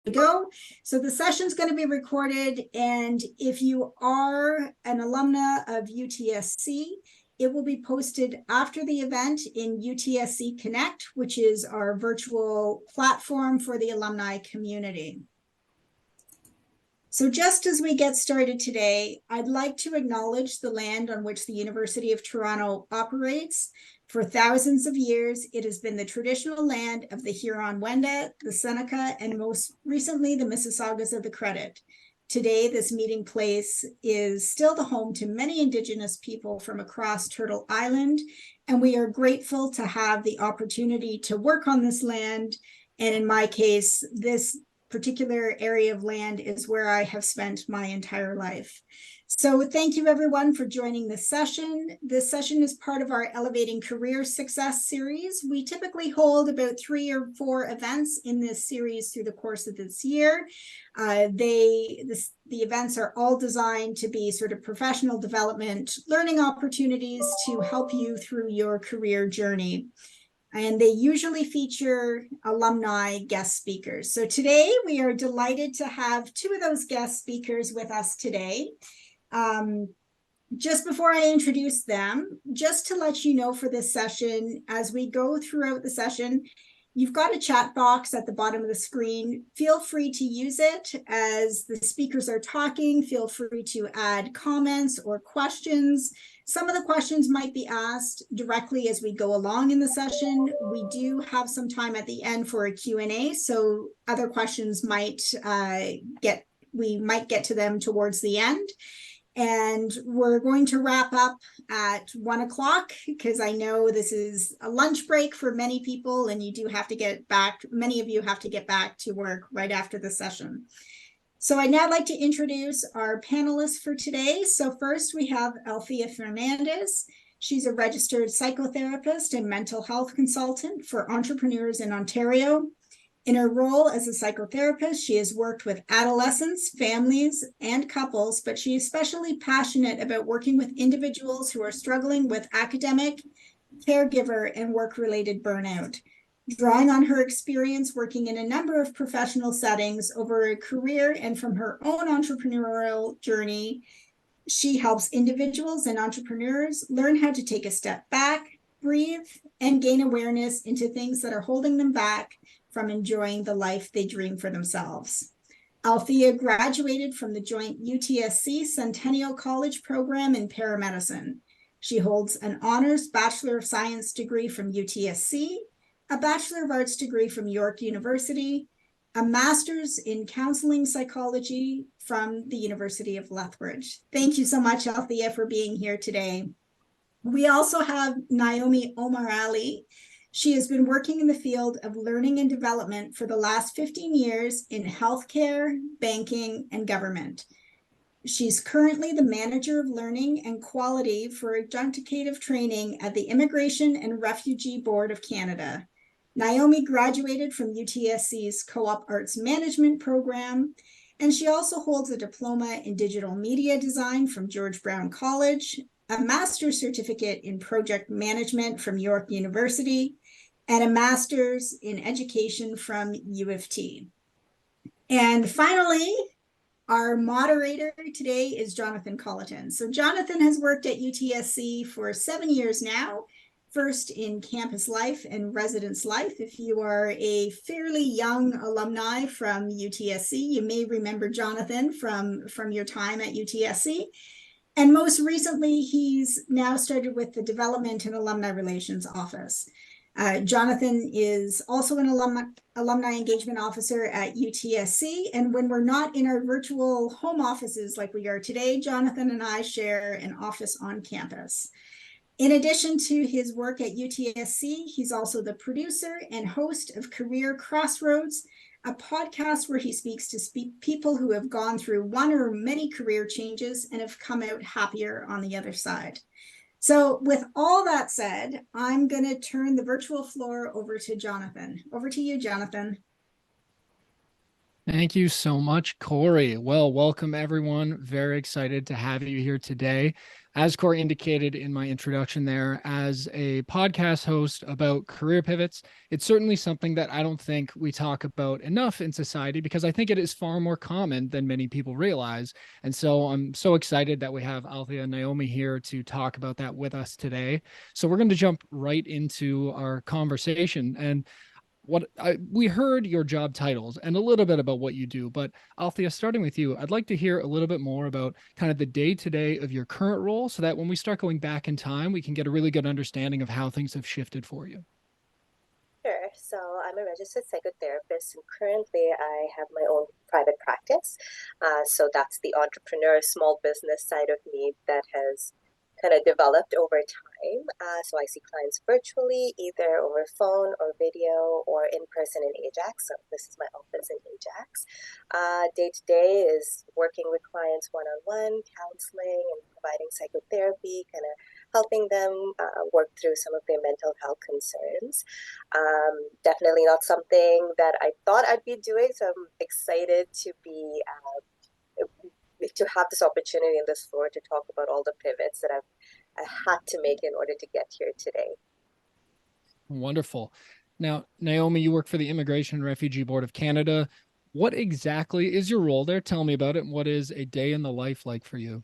go. So the session's going to be recorded, and if you are an alumna of UTSC, it will be posted after the event in UTSC Connect, which is our virtual platform for the alumni community. So just as we get started today, I'd like to acknowledge the land on which the University of Toronto operates. For thousands of years, it has been the traditional land of the Huron-Wendat, the Seneca, and most recently, the Mississaugas of the Credit. Today, this meeting place is still the home to many Indigenous people from across Turtle Island, and we are grateful to have the opportunity to work on this land. And in my case, this particular area of land is where I have spent my entire life. So thank you everyone for joining this session. This session is part of our Elevating Career Success series. We typically hold about 3 or 4 events in this series through the course of this year. The events are all designed to be sort of professional development, learning opportunities to help you through your career journey. And they usually feature alumni guest speakers. So today we are delighted to have 2 of those guest speakers with us today. Just before I introduce them, just to let you know for this session, as we go throughout the session, you've got a chat box at the bottom of the screen. Feel free to use it as the speakers are talking. Feel free to add comments or questions. Some of the questions might be asked directly as we go along in the session. We do have some time at the end for a Q&A, so other questions might we might get to them towards the end. And we're going to wrap up at 1 o'clock because I know this is a lunch break for many people and you do have to get back, many of you have to get back to work right after the session. So I'd now like to introduce our panelists for today. So first we have Althea Fernandes. She's a registered psychotherapist and mental health consultant for entrepreneurs in Ontario. In her role as a psychotherapist, she has worked with adolescents, families, and couples, but she is especially passionate about working with individuals who are struggling with academic, caregiver, and work-related burnout. Drawing on her experience working in a number of professional settings over a career and from her own entrepreneurial journey, she helps individuals and entrepreneurs learn how to take a step back, breathe, and gain awareness into things that are holding them back from enjoying the life they dream for themselves. Althea graduated from the joint UTSC Centennial College program in paramedicine. She holds an honors Bachelor of Science degree from UTSC, a Bachelor of Arts degree from York University, a Master's in Counseling Psychology from the University of Lethbridge. Thank you so much, Althea, for being here today. We also have Naomi Omar-Ali. She has been working in the field of learning and development for the last 15 years in healthcare, banking, and government. She's currently the Manager of Learning and Quality for Adjudicative Training at the Immigration and Refugee Board of Canada. Naomi graduated from UTSC's Co-op Arts Management program, and she also holds a diploma in digital media design from George Brown College, a master's certificate in project management from York University, and a master's in education from U of T. And finally, our moderator today is Jonathan Colleton. So Jonathan has worked at UTSC for 7 years now, first in campus life and residence life. If you are a fairly young alumni from UTSC, you may remember Jonathan from your time at UTSC. And most recently, he's now started with the Development and Alumni Relations Office. Jonathan is also an alumni engagement officer at UTSC. And when we're not in our virtual home offices like we are today, Jonathan and I share an office on campus. In addition to his work at UTSC, he's also the producer and host of Career Crossroads, a podcast where he speaks to people who have gone through one or many career changes and have come out happier on the other side. So with all that said, I'm going to turn the virtual floor over to Jonathan. Over to you, Jonathan. Thank you so much, Corey. Well, welcome everyone. Very excited to have you here today. As Corey indicated in my introduction there, as a podcast host about career pivots, it's certainly something that I don't think we talk about enough in society because I think it is far more common than many people realize. And so I'm so excited that we have Althea and Naomi here to talk about that with us today. So we're going to jump right into our conversation. And we heard your job titles and a little bit about what you do, but Althea, starting with you, I'd like to hear a little bit more about kind of the day to day of your current role so that when we start going back in time, we can get a really good understanding of how things have shifted for you. Sure. So I'm a registered psychotherapist, and currently I have my own private practice. So that's the entrepreneur, small business side of me that has kind of developed over time. So I see clients virtually, either over phone or video or in person in Ajax. So this is my office in Ajax. Day to day is working with clients one on one, counseling and providing psychotherapy, kind of helping them work through some of their mental health concerns. Definitely not something that I thought I'd be doing. So I'm excited to have this opportunity and this floor to talk about all the pivots that I had to make in order to get here today. Wonderful. Now, Naomi, you work for the Immigration and Refugee Board of Canada. What exactly is your role there? Tell me about it. And what is a day in the life like for you?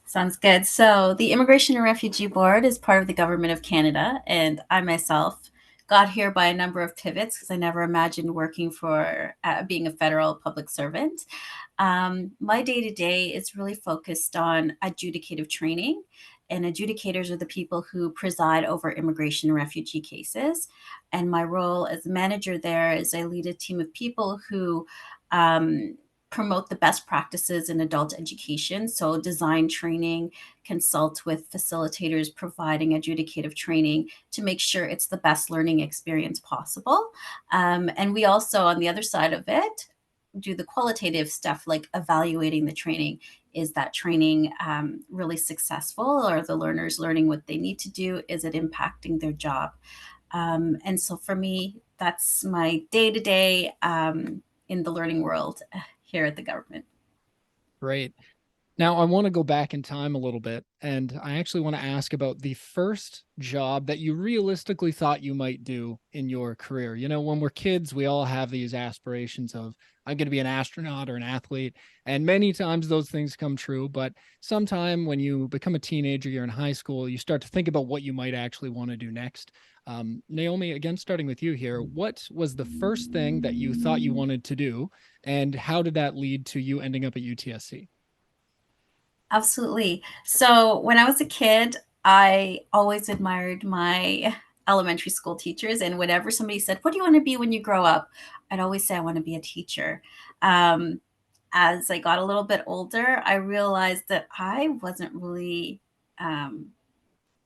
Sounds good. So, the Immigration and Refugee Board is part of the Government of Canada, and I myself got here by a number of pivots because I never imagined working for being a federal public servant. My day to day is really focused on adjudicative training, and adjudicators are the people who preside over immigration and refugee cases. And my role as manager there is I lead a team of people who promote the best practices in adult education. So, design training, consult with facilitators providing adjudicative training to make sure it's the best learning experience possible. And we also, on the other side of it, do the qualitative stuff like evaluating the training. Is that training really successful? Are the learners learning what they need to do? Is it impacting their job? And so for me, that's my day to day in the learning world here at the government. Great. Now, I want to go back in time a little bit, and I actually want to ask about the first job that you realistically thought you might do in your career. You know, when we're kids, we all have these aspirations of, I'm going to be an astronaut or an athlete, and many times those things come true. But sometime when you become a teenager, you're in high school, you start to think about what you might actually want to do next. Naomi, again, starting with you here, what was the first thing that you thought you wanted to do, and how did that lead to you ending up at UTSC? Absolutely. So when I was a kid, I always admired my elementary school teachers. And whenever somebody said, "What do you want to be when you grow up?" I'd always say, "I want to be a teacher." Um, as I got a little bit older, I realized that I wasn't really um,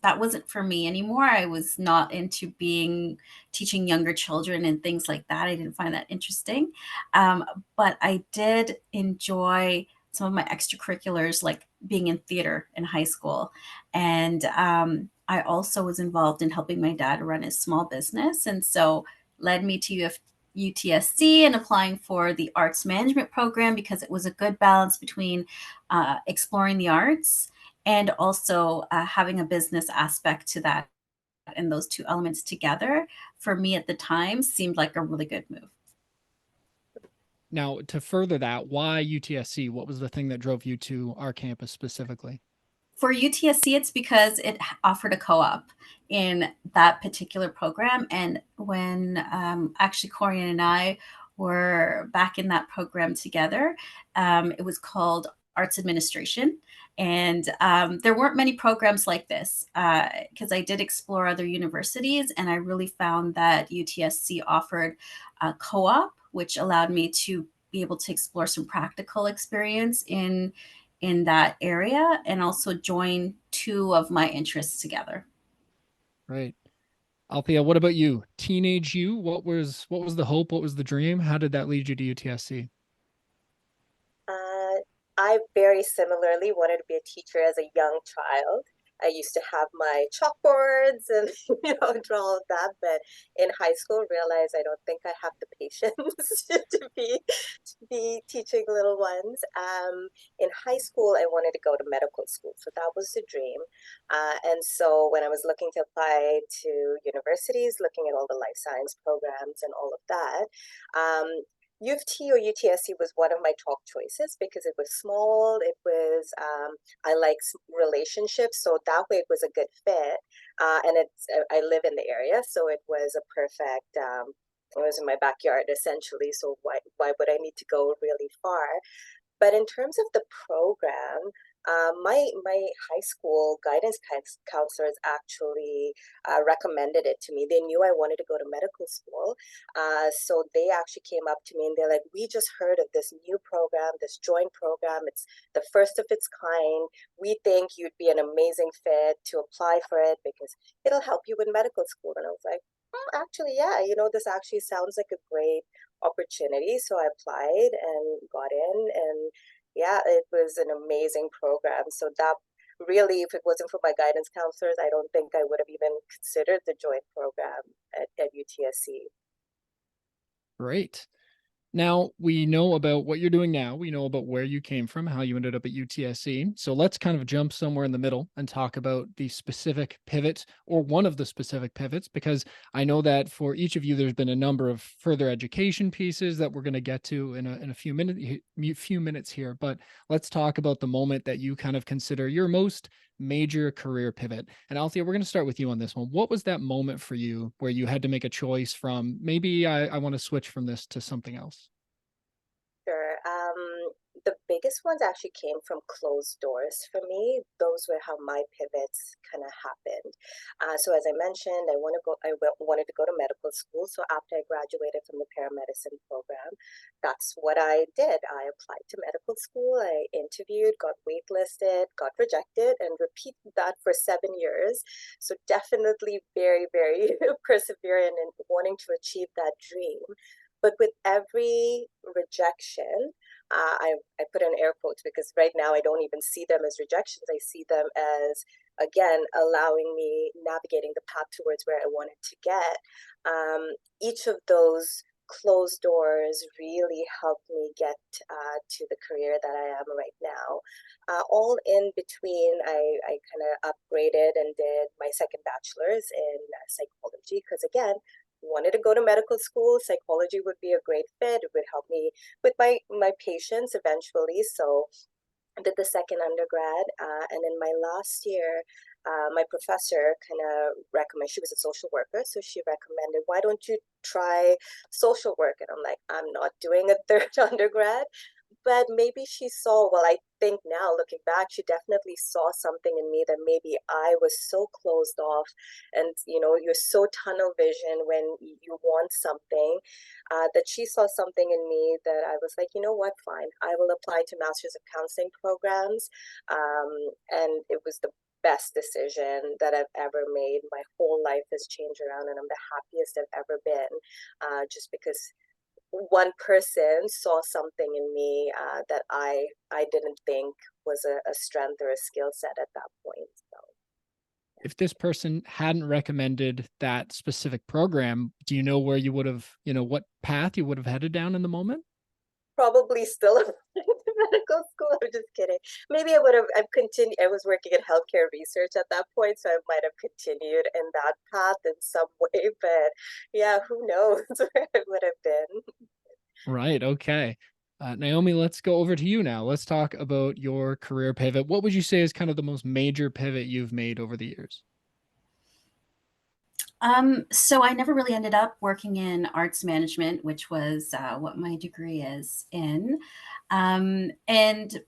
that wasn't for me anymore. I was not into being teaching younger children and things like that. I didn't find that interesting. But I did enjoy some of my extracurriculars, like being in theater in high school. And I also was involved in helping my dad run his small business. And so led me to UTSC and applying for the arts management program because it was a good balance between exploring the arts and also having a business aspect to that. And those two elements together, for me at the time, seemed like a really good move. Now, to further that, why UTSC? What was the thing that drove you to our campus specifically? For UTSC, it's because it offered a co op in that particular program. And when actually Corey and I were back in that program together, it was called Arts Administration. And there weren't many programs like this because I did explore other universities and I really found that UTSC offered a co op, which allowed me to be able to explore some practical experience in that area and also join two of my interests together. Right. Althea, what about you? Teenage you? What was the hope? What was the dream? How did that lead you to UTSC? Uh, I very similarly wanted to be a teacher as a young child. I used to have my chalkboards and draw all of that, but in high school realized I don't think I have the patience to be be teaching little ones. In high school, I wanted to go to medical school, so that was the dream. And so when I was looking to apply to universities, looking at all the life science programs and all of that, U of T or UTSC was one of my top choices because it was small. It was I like relationships, so that way it was a good fit. And I live in the area, so it was a perfect. It was in my backyard essentially, so why would I need to go really far? But in terms of the program, my high school guidance counselors actually recommended it to me. They knew I wanted to go to medical school, so they actually came up to me and they're like, "We just heard of this new program, this joint program. It's the first of its kind. We think you'd be an amazing fit to apply for it because it'll help you with medical school." And I was like, actually, yeah, this actually sounds like a great opportunity. So I applied and got in, and yeah, it was an amazing program. So that really, if it wasn't for my guidance counselors, I don't think I would have even considered the joint program at UTSC. Great. Now we know about what you're doing now. We know about where you came from, how you ended up at UTSC. So let's kind of jump somewhere in the middle and talk about the specific pivot or one of the specific pivots, because I know that for each of you, there's been a number of further education pieces that we're going to get to in a few minutes here. But let's talk about the moment that you kind of consider your most major career pivot. And Althea, we're going to start with you on this one. What was that moment for you where you had to make a choice from maybe I want to switch from this to something else? Sure. The biggest ones actually came from closed doors for me. Those were how my pivots kind of happened. So as I mentioned, I wanted to go to medical school. So after I graduated from the paramedicine program, that's what I did. I applied to medical school. I interviewed, got waitlisted, got rejected, and repeated that for 7 years. So definitely very, very perseverant in wanting to achieve that dream. But with every rejection, I put in air quotes because right now I don't even see them as rejections. I see them as, again, allowing me navigating the path towards where I wanted to get. Each of those closed doors really helped me get to the career that I am right now. All in between, I kind of upgraded and did my second bachelor's in psychology because, again, wanted to go to medical school. Psychology would be a great fit. It would help me with my patients eventually. So I did the second undergrad, and in my last year, my professor kind of recommended. She was a social worker, so she recommended, "Why don't you try social work?" And I'm like, "I'm not doing a third undergrad." But maybe she saw, well, I think now looking back, she definitely saw something in me that maybe I was so closed off. And, you're so tunnel vision when you want something, that she saw something in me that I was like, you know what, fine, I will apply to Masters of Counseling programs. And it was the best decision that I've ever made. My whole life has changed around, and I'm the happiest I've ever been, just because one person saw something in me that I didn't think was a strength or a skill set at that point. So If this person hadn't recommended that specific program, do you know where you would have, what path you would have headed down in the moment? probably still applying to medical school. I'm just kidding. Maybe I've continued. I was working in healthcare research at that point, so I might have continued in that path in some way. But yeah, who knows where I would have been. Right. Okay. Naomi, let's go over to you now. Let's talk about your career pivot. What would you say is kind of the most major pivot you've made over the years? So I never really ended up working in arts management, which was what my degree is in. And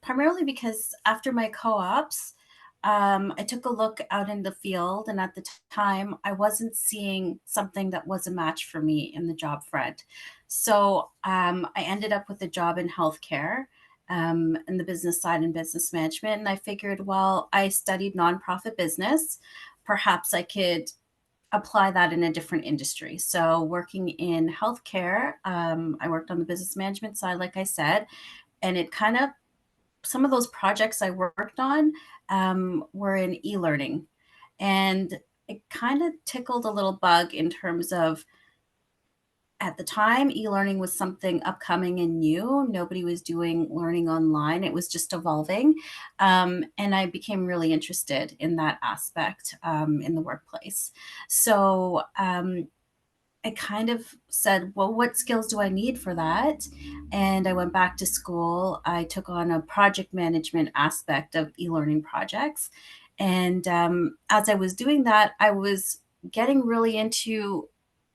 primarily because after my co-ops, I took a look out in the field, and at the time, I wasn't seeing something that was a match for me in the job front. So I ended up with a job in healthcare, in the business side and business management. And I figured, well, I studied nonprofit business. Perhaps I could apply that in a different industry. So working in healthcare, I worked on the business management side, like I said, and it kind of, some of those projects I worked on were in e-learning, and it kind of tickled a little bug in terms of at the time, e-learning was something upcoming and new. Nobody was doing learning online. It was just evolving. And I became really interested in that aspect in the workplace. So I kind of said, well, what skills do I need for that? And I went back to school. I took on a project management aspect of e-learning projects. And as I was doing that, I was getting really into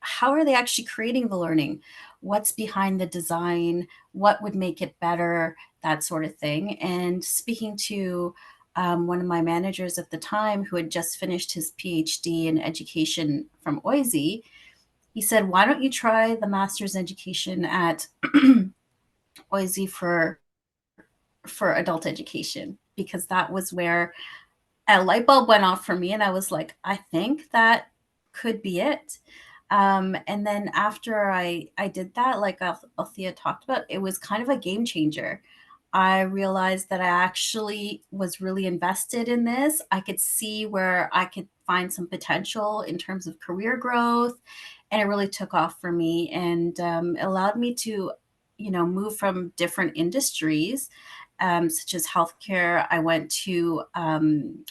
how are they actually creating the learning? What's behind the design? What would make it better? That sort of thing. And speaking to one of my managers at the time who had just finished his PhD in education from OISE, he said, why don't you try the master's education at OISE for adult education? Because that was where a light bulb went off for me. And I was like, I think that could be it. And then after I did that, like Althea talked about, it was kind of a game changer. I realized that I actually was really invested in this. I could see where I could find some potential in terms of career growth. And it really took off for me and allowed me to, move from different industries, such as healthcare. I went to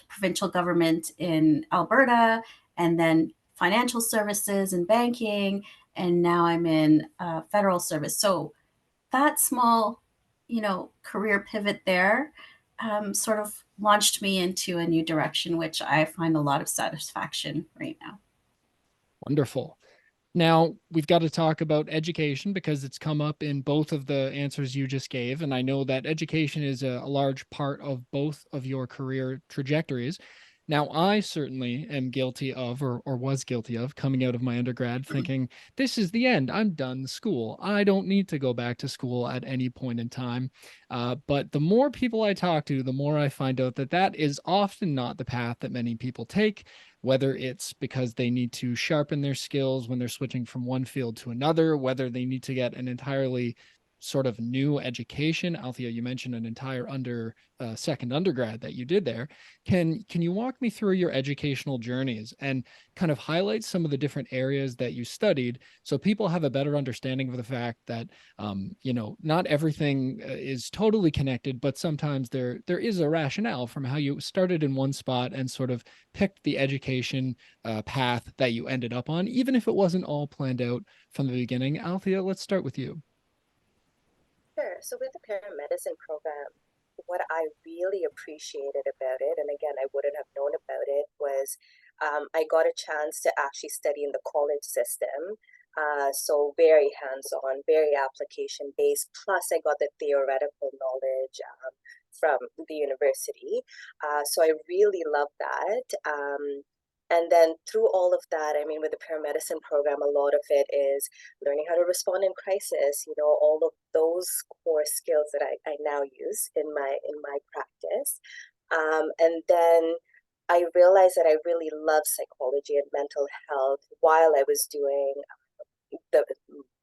provincial government in Alberta, and then financial services and banking, and now I'm in federal service. So that small, career pivot there sort of launched me into a new direction, which I find a lot of satisfaction right now. Wonderful. Now, we've got to talk about education because it's come up in both of the answers you just gave. And I know that education is a large part of both of your career trajectories. Now, I certainly am guilty of, or was guilty of, coming out of my undergrad thinking, this is the end. I'm done school. I don't need to go back to school at any point in time. But the more people I talk to, the more I find out that that is often not the path that many people take, whether it's because they need to sharpen their skills when they're switching from one field to another, whether they need to get an entirely sort of new education. Althea, you mentioned an entire second undergrad that you did there. Can you walk me through your educational journeys and kind of highlight some of the different areas that you studied so people have a better understanding of the fact that not everything is totally connected, but sometimes there is a rationale from how you started in one spot and sort of picked the education path that you ended up on, even if it wasn't all planned out from the beginning. Althea, let's start with you. Sure. So with the paramedicine program, what I really appreciated about it, and again, I wouldn't have known about it, was I got a chance to actually study in the college system. So very hands-on, very application-based, plus I got the theoretical knowledge from the university. So I really love that. And then through all of that, I mean, with the paramedicine program, a lot of it is learning how to respond in crisis, all of those core skills that I now use in my practice. And then I realized that I really love psychology and mental health while I was doing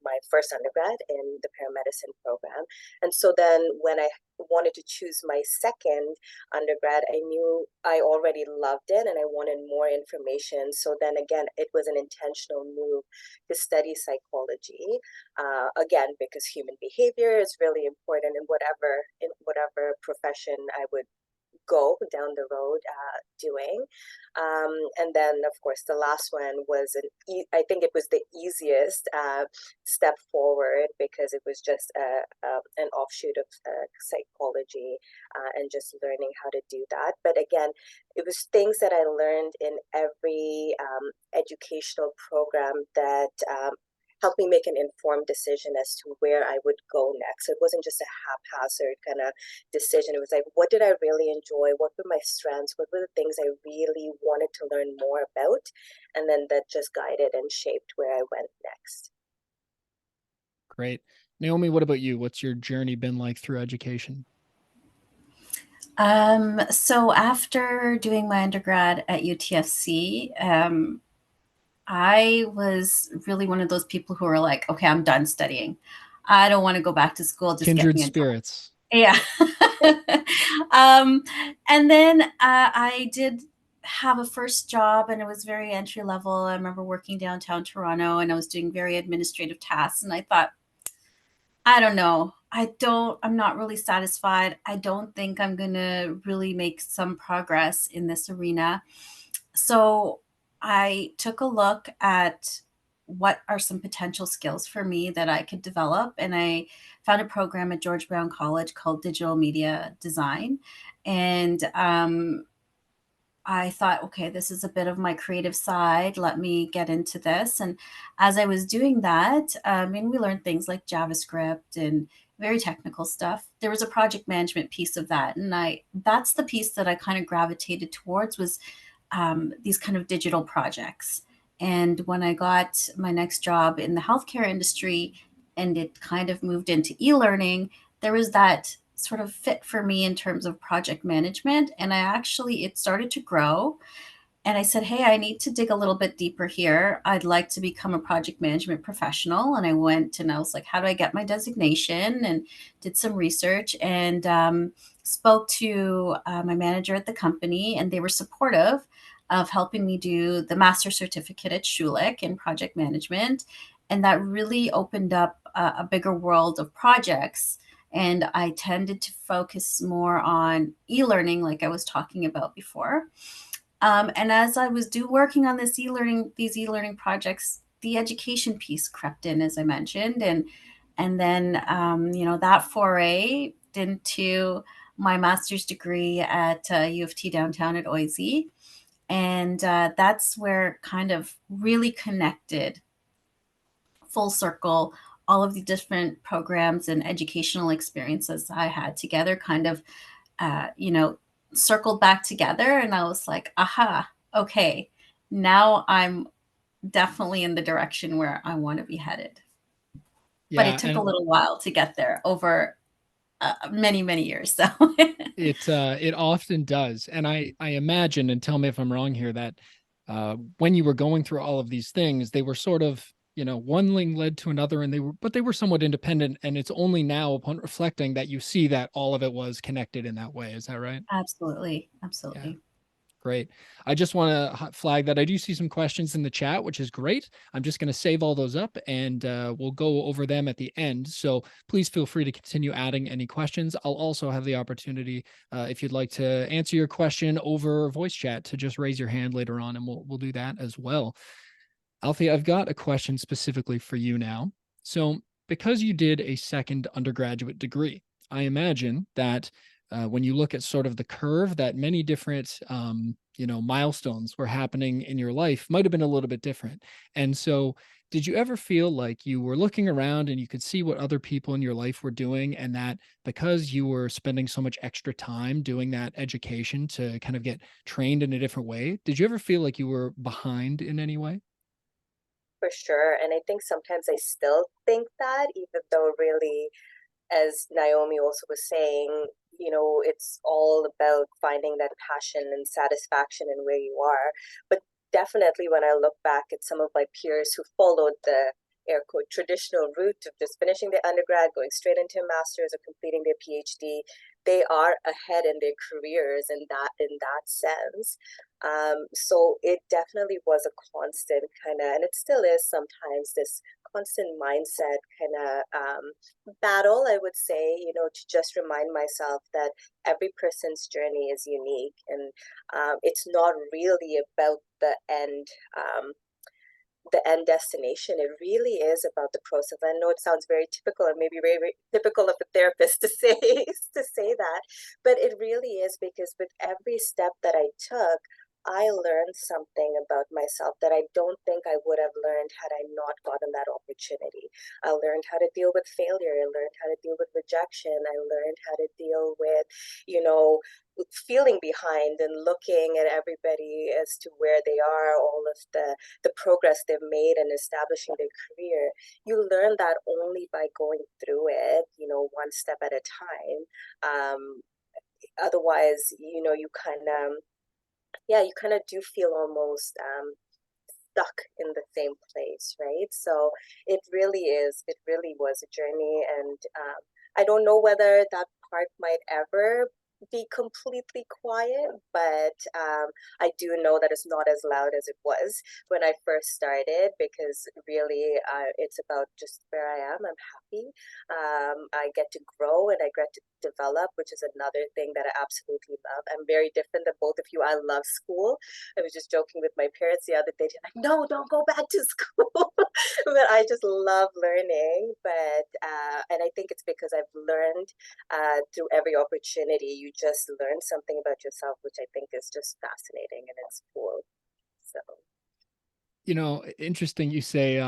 my first undergrad in the paramedicine program. And so then when I wanted to choose my second undergrad, I knew I already loved it and I wanted more information. So then again, it was an intentional move to study psychology, again, because human behavior is really important in whatever profession I would go down the road doing. And then, of course, the last one was I think it was the easiest step forward because it was just an offshoot of psychology and just learning how to do that. But again, it was things that I learned in every educational program that helped me make an informed decision as to where I would go next. So it wasn't just a haphazard kind of decision. It was like, what did I really enjoy? What were my strengths? What were the things I really wanted to learn more about? And then that just guided and shaped where I went next. Great. Naomi, what about you? What's your journey been like through education? So after doing my undergrad at UTSC, I was really one of those people who were like, okay, I'm done studying. I don't want to go back to school. Just Kindred get me spirits. Yeah. And then I did have a first job, and it was very entry level. I remember working downtown Toronto, and I was doing very administrative tasks, and I thought, I don't know. I'm not really satisfied. I don't think I'm going to really make some progress in this arena. So I took a look at what are some potential skills for me that I could develop. And I found a program at George Brown College called Digital Media Design. And I thought, okay, this is a bit of my creative side. Let me get into this. And as I was doing that, and we learned things like JavaScript and very technical stuff. There was a project management piece of that. And that's the piece that I kind of gravitated towards, was these kind of digital projects. And when I got my next job in the healthcare industry and it kind of moved into e-learning, there was that sort of fit for me in terms of project management. And it started to grow. And I said, hey, I need to dig a little bit deeper here. I'd like to become a project management professional. And I went and I was like, how do I get my designation? And did some research and spoke to my manager at the company, and they were supportive of helping me do the master's certificate at Schulich in project management. And that really opened up a bigger world of projects. And I tended to focus more on e-learning, like I was talking about before. And as I was working on these e-learning projects, the education piece crept in, as I mentioned, and then that foray into my master's degree at U of T downtown at OISE, and that's where kind of really connected full circle all of the different programs and educational experiences I had together, kind of circled back together. And I was like, aha, okay, now I'm definitely in the direction where I want to be headed. Yeah, but it took a little while to get there, over many, many years. So it often does. And I imagine, and tell me if I'm wrong here, that when you were going through all of these things, they were sort of, one link led to another, and they were somewhat independent. And it's only now, upon reflecting, that you see that all of it was connected in that way. Is that right? Absolutely. Yeah. Great. I just want to flag that I do see some questions in the chat, which is great. I'm just going to save all those up, and we'll go over them at the end. So please feel free to continue adding any questions. I'll also have the opportunity, if you'd like to answer your question over voice chat, to just raise your hand later on, and we'll do that as well. Althea, I've got a question specifically for you now. So because you did a second undergraduate degree, I imagine that when you look at sort of the curve, that many different, milestones were happening in your life might have been a little bit different. And so did you ever feel like you were looking around and you could see what other people in your life were doing, and that because you were spending so much extra time doing that education to kind of get trained in a different way, did you ever feel like you were behind in any way? For sure. And I think sometimes I still think that, even though really, as Naomi also was saying, it's all about finding that passion and satisfaction in where you are. But definitely when I look back at some of my peers who followed the air quote traditional route of just finishing their undergrad, going straight into a master's or completing their PhD, they are ahead in their careers in that sense. So it definitely was a constant kind of, and it still is sometimes, this constant mindset kind of battle, I would say, to just remind myself that every person's journey is unique, and it's not really about the end destination. It really is about the process. I know it sounds very typical, and maybe very, very typical of a therapist to say that, but it really is, because with every step that I took, I learned something about myself that I don't think I would have learned had I not gotten that opportunity. I learned how to deal with failure. I learned how to deal with rejection. I learned how to deal with, feeling behind and looking at everybody as to where they are, all of the progress they've made in establishing their career. You learn that only by going through it, one step at a time. Otherwise, you kind of do feel almost stuck in the same place, right? So it really was a journey, and I don't know whether that part might ever be completely quiet, but I do know that it's not as loud as it was when I first started, because really it's about just where I am. I'm happy. I get to grow and I get to develop, which is another thing that I absolutely love. I'm very different than both of you. I love school. I was just joking with my parents the other day. They're like, no, don't go back to school. But I just love learning. But and I think it's because I've learned through every opportunity. You just learn something about yourself, which I think is just fascinating and it's cool. So, You know, interesting you say,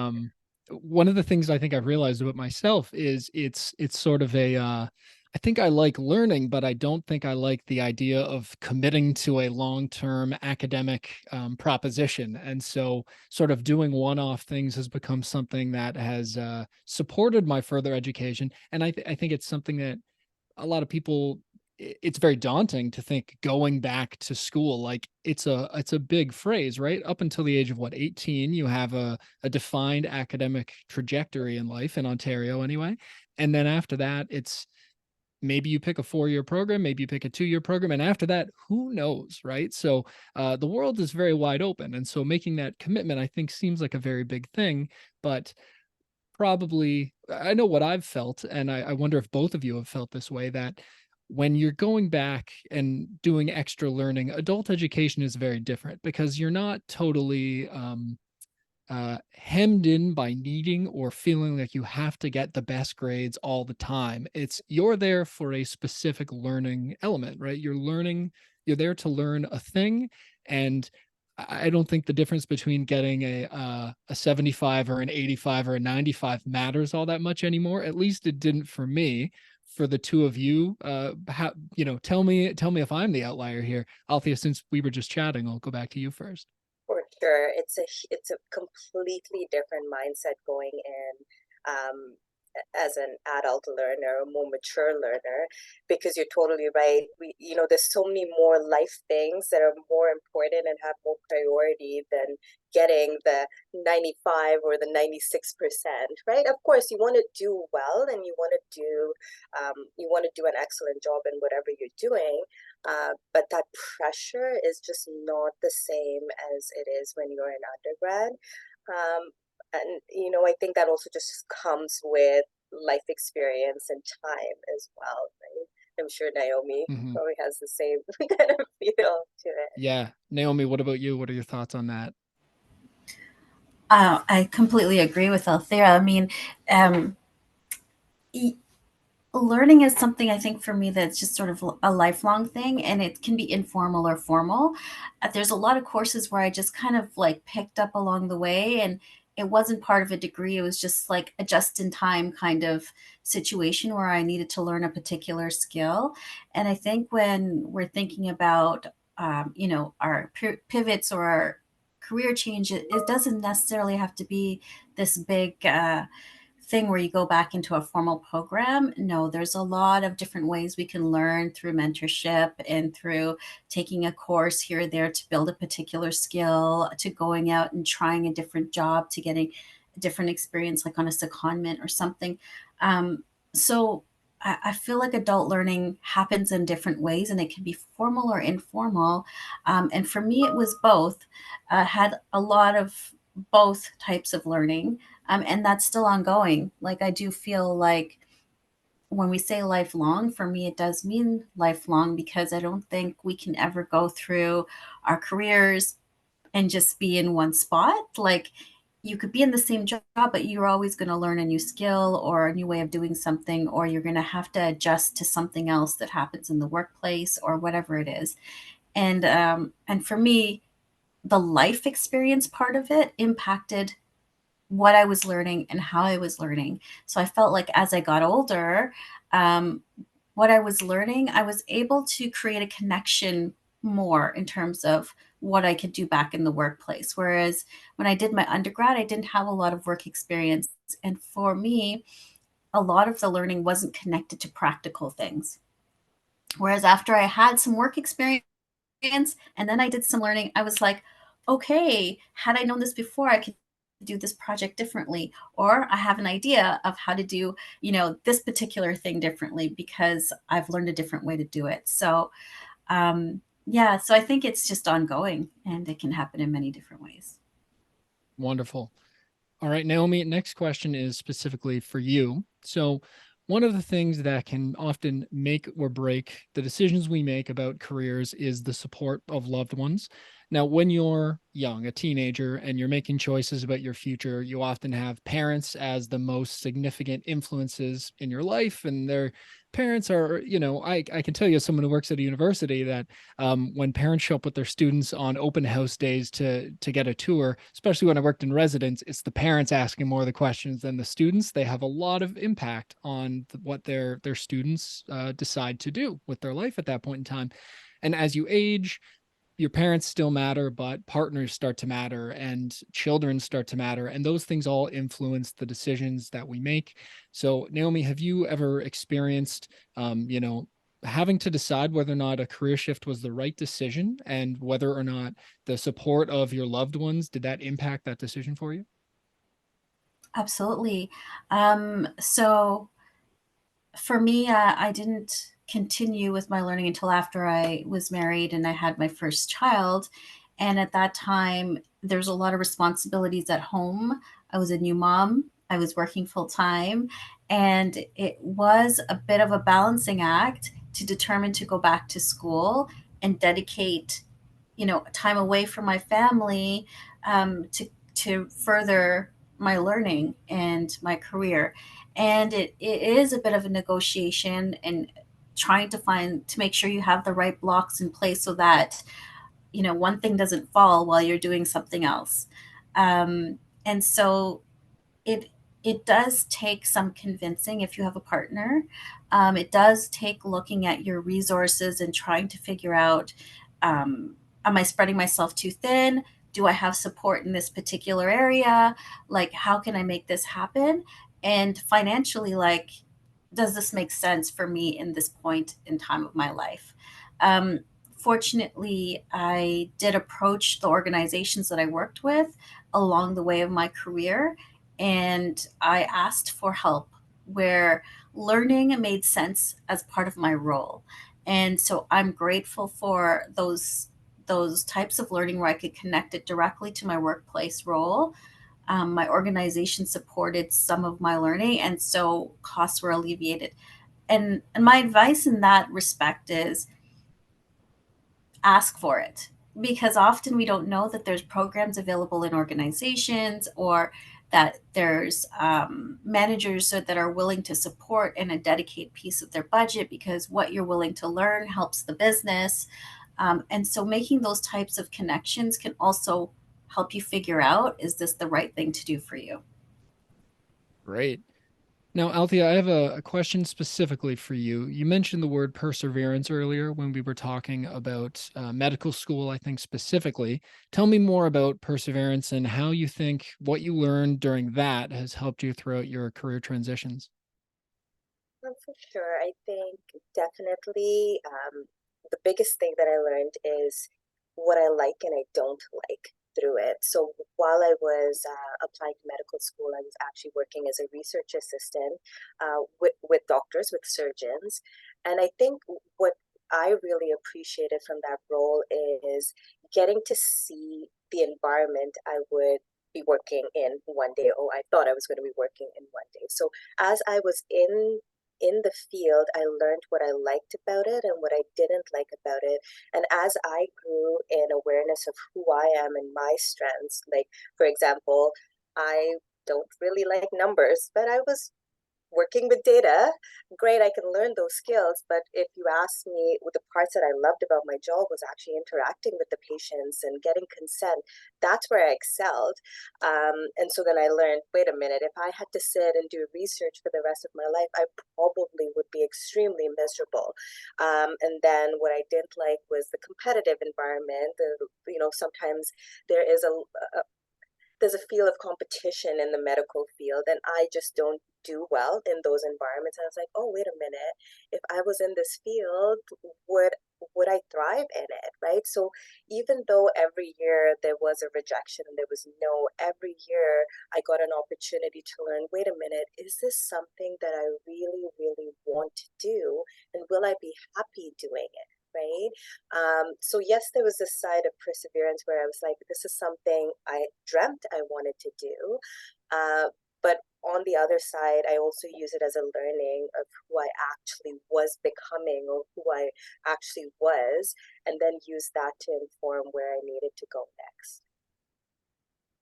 one of the things I think I've realized about myself is it's sort of a I think I like learning, but I don't think I like the idea of committing to a long-term academic proposition. And so sort of doing one-off things has become something that has supported my further education. And I think it's something that a lot of people, it's very daunting to think going back to school. Like it's a big phrase, right? Up until the age of what, 18, you have a defined academic trajectory in life in Ontario anyway. And then after that, it's maybe you pick a 4-year program, maybe you pick a 2-year program, and after that, who knows, right? So the world is very wide open. And so making that commitment, I think, seems like a very big thing. But probably, I know what I've felt, and I wonder if both of you have felt this way, that when you're going back and doing extra learning, adult education is very different because you're not totally hemmed in by needing or feeling like you have to get the best grades all the time. It's you're there for a specific learning element, right? You're there to learn a thing. And I don't think the difference between getting a 75 or an 85 or a 95 matters all that much anymore. At least it didn't for me. For the two of you, tell me if I'm the outlier here. Althea, since we were just chatting, I'll go back to you first. for sure, it's a completely different mindset going in. As an adult learner, a more mature learner, because you're totally right. There's so many more life things that are more important and have more priority than getting the 95 or the 96%, right? Of course, you want to do well and you want to do an excellent job in whatever you're doing. But that pressure is just not the same as it is when you're an undergrad. And I think that also just comes with life experience and time as well, right? I'm sure Naomi Mhm. probably has the same kind of feel to it. Yeah. Naomi, what about you? What are your thoughts on that? I completely agree with Althea. I mean, um, learning is something I think for me that's just sort of a lifelong thing, and it can be informal or formal. There's a lot of courses where I just kind of like picked up along the way, and it wasn't part of a degree. It was just like a just in time kind of situation where I needed to learn a particular skill. And I think when we're thinking about, our pivots or our career change, it doesn't necessarily have to be this big, thing where you go back into a formal program. No, there's a lot of different ways we can learn through mentorship and through taking a course here or there to build a particular skill, to going out and trying a different job, to getting a different experience, like on a secondment or something. So I feel like adult learning happens in different ways, and it can be formal or informal. And for me, it was both. Had a lot of both types of learning, and that's still ongoing. Like, I do feel like when we say lifelong, for me, it does mean lifelong, because I don't think we can ever go through our careers and just be in one spot. Like, you could be in the same job, but you're always going to learn a new skill or a new way of doing something, or you're going to have to adjust to something else that happens in the workplace or whatever it is. And for me, the life experience part of it impacted what I was learning and how I was learning. So I felt like as I got older, um, what I was learning, I was able to create a connection more in terms of what I could do back in the workplace. Whereas when I did my undergrad, I didn't have a lot of work experience. And for me, a lot of the learning wasn't connected to practical things. Whereas after I had some work experience and then I did some learning, I was like, okay, had I known this before, I could do this project differently, or I have an idea of how to do, this particular thing differently because I've learned a different way to do it. So, so I think it's just ongoing and it can happen in many different ways. Wonderful. All right, Naomi, next question is specifically for you. So, one of the things that can often make or break the decisions we make about careers is the support of loved ones. Now, when you're young, a teenager, and you're making choices about your future, you often have parents as the most significant influences in your life. And their parents are, I can tell you as someone who works at a university that when parents show up with their students on open house days to get a tour, especially when I worked in residence, it's the parents asking more of the questions than the students. They have a lot of impact on what their students decide to do with their life at that point in time. And as you age, your parents still matter, but partners start to matter and children start to matter. And those things all influence the decisions that we make. So, Naomi, have you ever experienced, having to decide whether or not a career shift was the right decision and whether or not the support of your loved ones, did that impact that decision for you? Absolutely. So for me, I didn't continue with my learning until after I was married and I had my first child. And at that time, there's a lot of responsibilities at home. I was a new mom. I was working full time. And it was a bit of a balancing act to determine to go back to school and dedicate, time away from my family, to further my learning and my career. And it is a bit of a negotiation and trying to make sure you have the right blocks in place so that one thing doesn't fall while you're doing something else. And so it it does take some convincing if you have a partner. It does take looking at your resources and trying to figure out, am I spreading myself too thin? Do I have support in this particular area? Like, how can I make this happen? And financially, like, does this make sense for me in this point in time of my life? Um, Fortunately, I did approach the organizations that I worked with along the way of my career, and I asked for help where learning made sense as part of my role. And so I'm grateful for those types of learning where I could connect it directly to my workplace role. My organization supported some of my learning, and so costs were alleviated. And my advice in that respect is ask for it, because often we don't know that there's programs available in organizations, or that there's managers that are willing to support and a dedicated piece of their budget, because what you're willing to learn helps the business. And so making those types of connections can also help you figure out, is this the right thing to do for you? Great. Now, Althea, I have a question specifically for you. You mentioned the word perseverance earlier when we were talking about medical school, I think specifically. Tell me more about perseverance and how you think what you learned during that has helped you throughout your career transitions. For sure. I think definitely the biggest thing that I learned is what I like and I don't like through it. So while I was applying to medical school, I was actually working as a research assistant with doctors, with surgeons. And I think what I really appreciated from that role is getting to see the environment I would be working in one day. Oh, I thought I was going to be working in one day. So as I was in the field, I learned what I liked about it and what I didn't like about it. And as I grew in awareness of who I am and my strengths, like, for example, I don't really like numbers, but I was working with data. Great, I can learn those skills. But if you ask me, what the parts that I loved about my job was actually interacting with the patients and getting consent. That's where I excelled. And so then I learned, wait a minute, if I had to sit and do research for the rest of my life, I probably would be extremely miserable. And then what I didn't like was the competitive environment. Sometimes there is there's a feel of competition in the medical field, and I just don't do well in those environments. And I was like, oh, wait a minute, if I was in this field, would would I thrive in it, right? So even though every year there was a rejection and there was no, every year I got an opportunity to learn, wait a minute, is this something that I really, really want to do? And will I be happy doing it? Right. So yes, there was this side of perseverance where I was like, this is something I dreamt I wanted to do. But on the other side, I also use it as a learning of who I actually was becoming or who I actually was, and then use that to inform where I needed to go next.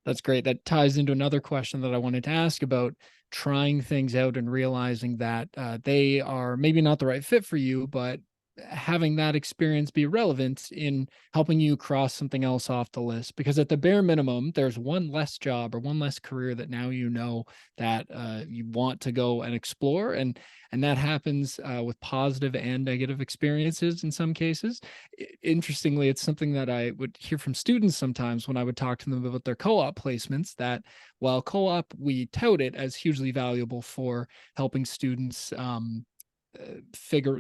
That's great. That ties into another question that I wanted to ask about trying things out and realizing that they are maybe not the right fit for you, but having that experience be relevant in helping you cross something else off the list. Because at the bare minimum, there's one less job or one less career that now you know that you want to go and explore, and that happens with positive and negative experiences in some cases. Interestingly, it's something that I would hear from students sometimes when I would talk to them about their co-op placements, that while co-op, we tout it as hugely valuable for helping students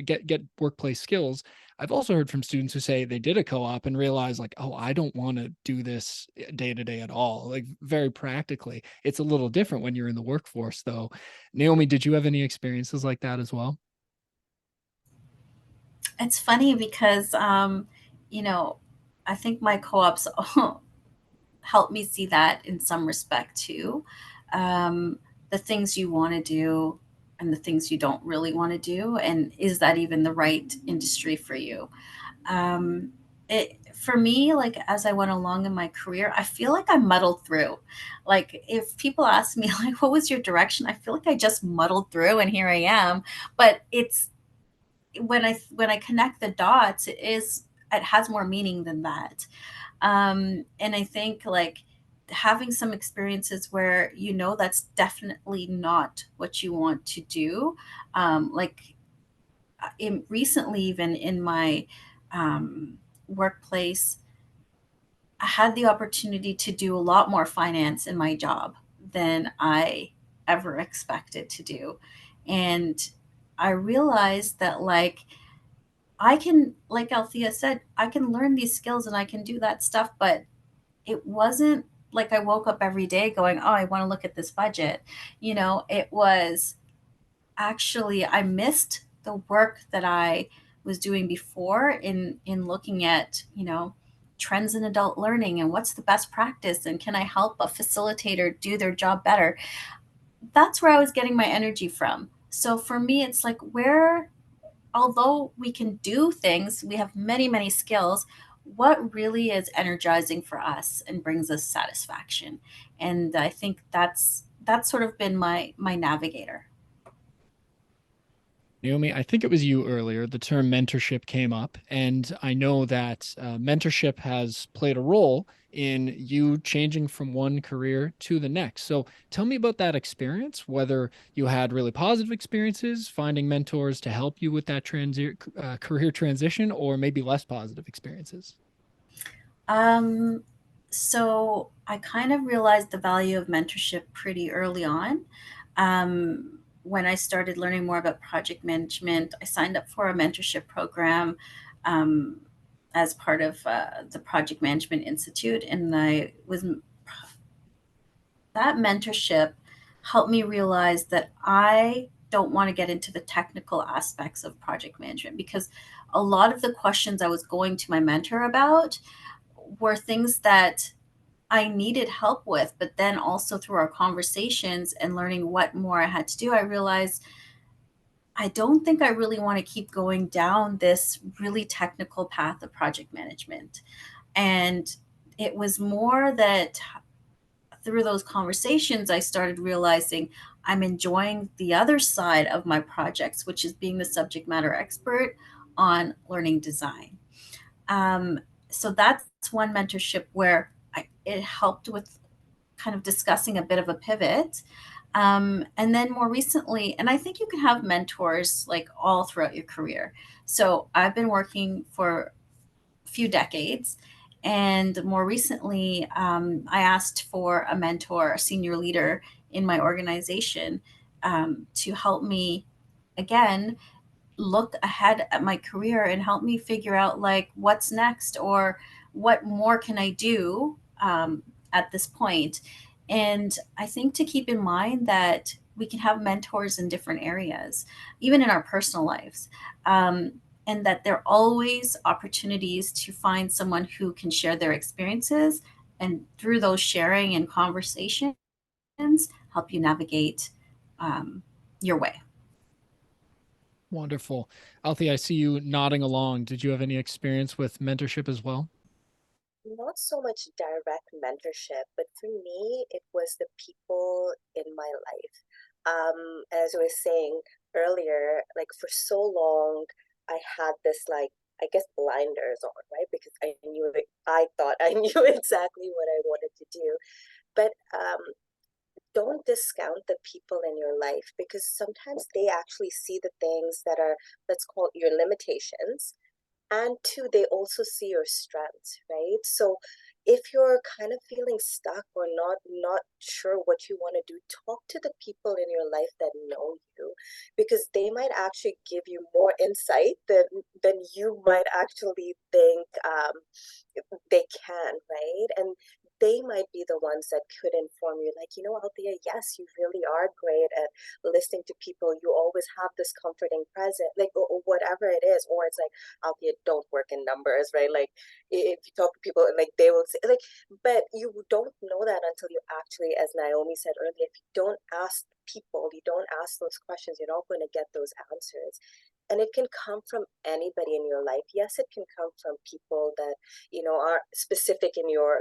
get workplace skills. I've also heard from students who say they did a co-op and realize like, oh, I don't want to do this day to day at all. Like very practically, it's a little different when you're in the workforce though. Naomi, did you have any experiences like that as well? It's funny because, I think my co-ops helped me see that in some respect too. The things you want to do and the things you don't really want to do. And is that even the right industry for you? Um, for me, like as I went along in my career, I feel like I muddled through. Like if people ask me like, what was your direction? I feel like I just muddled through and here I am. But it's when I connect the dots, it has more meaning than that. And I think like having some experiences where that's definitely not what you want to do, like recently even in my workplace, I had the opportunity to do a lot more finance in my job than I ever expected to do. And I realized that like I can, like Althea said, I can learn these skills and I can do that stuff, but it wasn't like I woke up every day going, oh, I want to look at this budget. It was actually, I missed the work that I was doing before in looking at, trends in adult learning and what's the best practice and can I help a facilitator do their job better. That's where I was getting my energy from. So for me, it's like where although we can do things, we have many, many skills. What really is energizing for us and brings us satisfaction? And I think that's sort of been my navigator. Naomi, I think it was you earlier. The term mentorship came up, and I know that mentorship has played a role in you changing from one career to the next. So tell me about that experience, whether you had really positive experiences finding mentors to help you with that career transition, or maybe less positive experiences. Um, so I kind of realized the value of mentorship pretty early on. When I started learning more about project management, I signed up for a mentorship program um, as part of the Project Management Institute, and that mentorship helped me realize that I don't want to get into the technical aspects of project management because a lot of the questions I was going to my mentor about were things that I needed help with, but then also through our conversations and learning what more I had to do, I realized I don't think I really want to keep going down this really technical path of project management. And it was more that through those conversations, I started realizing I'm enjoying the other side of my projects, which is being the subject matter expert on learning design. So that's one mentorship where it helped with kind of discussing a bit of a pivot. And then more recently, and I think you can have mentors like all throughout your career. So I've been working for a few decades. And more recently, I asked for a mentor, a senior leader in my organization to help me again look ahead at my career and help me figure out like what's next or what more can I do at this point. And I think to keep in mind that we can have mentors in different areas, even in our personal lives. And that there are always opportunities to find someone who can share their experiences, and through those sharing and conversations, help you navigate your way. Wonderful. Althea, I see you nodding along. Did you have any experience with mentorship as well? Not so much direct mentorship, but for me, it was the people in my life. As I was saying earlier, like for so long, I had this like, I guess blinders on, right? Because I thought I knew exactly what I wanted to do. But don't discount the people in your life, because sometimes they actually see the things that are, let's call it your limitations, and two, they also see your strengths, right? So if you're kind of feeling stuck or not sure what you want to do, talk to the people in your life that know you, because they might actually give you more insight than you might actually think they can, right? And they might be the ones that could inform you, like, Althea, yes, you really are great at listening to people. You always have this comforting presence, like, or whatever it is. Or it's like, Althea, don't work in numbers, right? Like, if you talk to people, like, they will say, like, but you don't know that until you actually, as Naomi said earlier, if you don't ask people, you don't ask those questions, you're not going to get those answers. And it can come from anybody in your life. Yes, it can come from people that are specific in your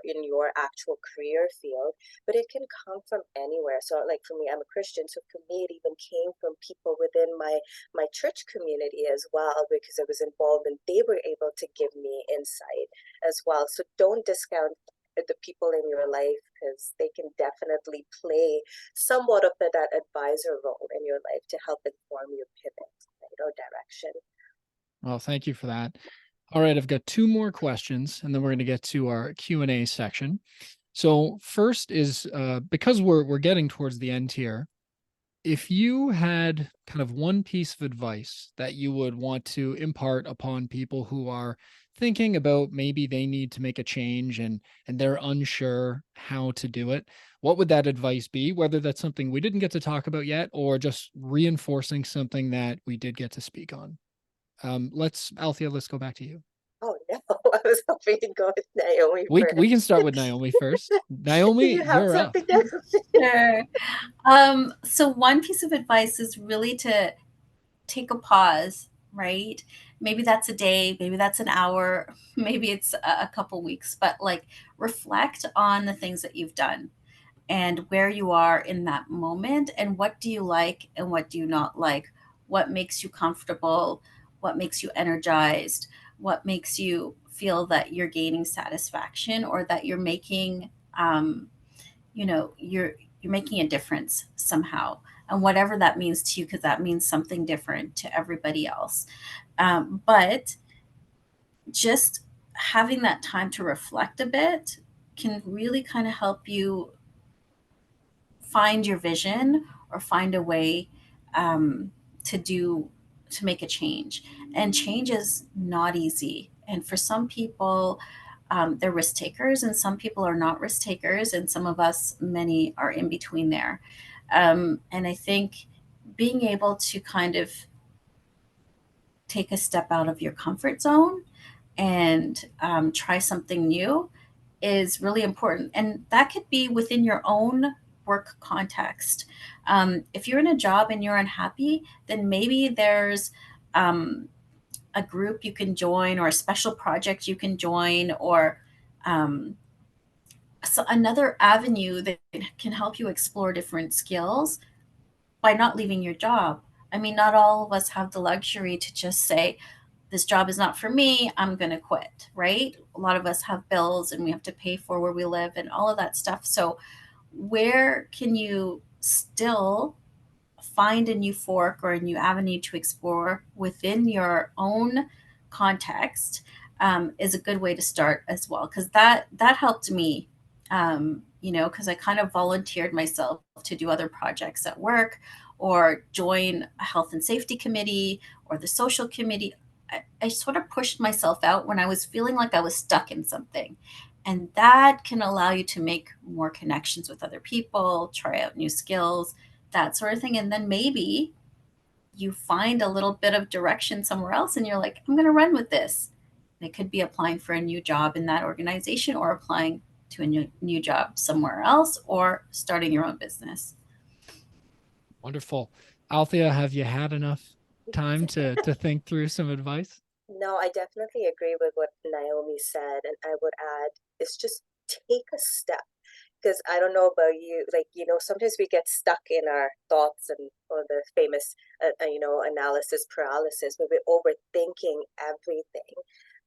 actual career field, but it can come from anywhere. So like for me, I'm a Christian, so for me it even came from people within my church community as well, because I was involved, and they were able to give me insight as well. So don't discount the people in your life, because they can definitely play somewhat of that advisor role in your life to help inform your pivot, right, or direction. Well, thank you for that. All right, I've got two more questions, and then we're going to get to our Q&A section. So first is, because we're getting towards the end here, if you had kind of one piece of advice that you would want to impart upon people who are thinking about maybe they need to make a change and they're unsure how to do it, what would that advice be? Whether that's something we didn't get to talk about yet, or just reinforcing something that we did get to speak on. Althea, let's go back to you. Oh no, I was hoping to go with Naomi We first. can start with Naomi first. Naomi, You have you're up. something Sure. So one piece of advice is really to take a pause, right? Maybe that's a day, maybe that's an hour, maybe it's a couple weeks, but like reflect on the things that you've done and where you are in that moment, and what do you like and what do you not like, what makes you comfortable, what makes you energized, what makes you feel that you're gaining satisfaction, or that you're making you're making a difference somehow, and whatever that means to you, because that means something different to everybody else. But just having that time to reflect a bit can really kind of help you find your vision, or find a way um, to make a change. And change is not easy, and for some people they're risk takers, and some people are not risk takers, and some of us, many, are in between there. And I think being able to kind of take a step out of your comfort zone and try something new is really important. And that could be within your own work context. If you're in a job and you're unhappy, then maybe there's a group you can join, or a special project you can join, or um, so another avenue that can help you explore different skills by not leaving your job. I mean, not all of us have the luxury to just say, this job is not for me, I'm going to quit, right? A lot of us have bills and we have to pay for where we live and all of that stuff. So, where can you still find a new fork or a new avenue to explore within your own context is a good way to start as well. Because that helped me, because I kind of volunteered myself to do other projects at work, or join a health and safety committee or the social committee. I sort of pushed myself out when I was feeling like I was stuck in something. And that can allow you to make more connections with other people, try out new skills, that sort of thing. And then maybe you find a little bit of direction somewhere else and you're like, I'm going to run with this. And it could be applying for a new job in that organization, or applying to a new job somewhere else, or starting your own business. Wonderful. Althea, have you had enough time to think through some advice? No, I definitely agree with what Naomi said. And I would add, is just take a step. Because I don't know about you, like, sometimes we get stuck in our thoughts and or the famous, analysis paralysis, where we're overthinking everything.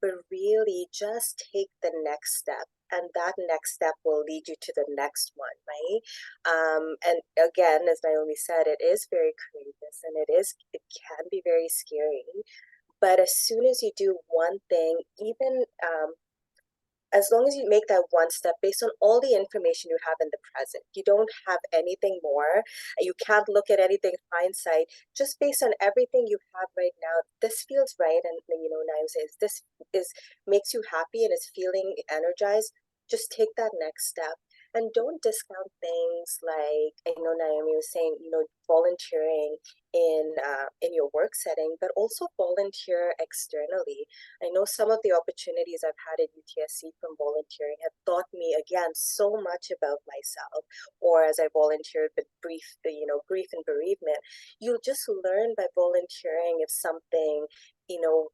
But really, just take the next step, and that next step will lead you to the next one, right? And again, as Naomi said, it is very courageous, and it can be very scary. But as soon as you do one thing, even as long as you make that one step based on all the information you have in the present, you don't have anything more. You can't look at anything hindsight. Just based on everything you have right now, this feels right. And Naomi says this makes you happy and is feeling energized. Just take that next step. And don't discount things like, I know Naomi was saying, volunteering in your work setting, but also volunteer externally. I know some of the opportunities I've had at UTSC from volunteering have taught me, again, so much about myself. Or as I volunteered with grief and bereavement, you'll just learn by volunteering if something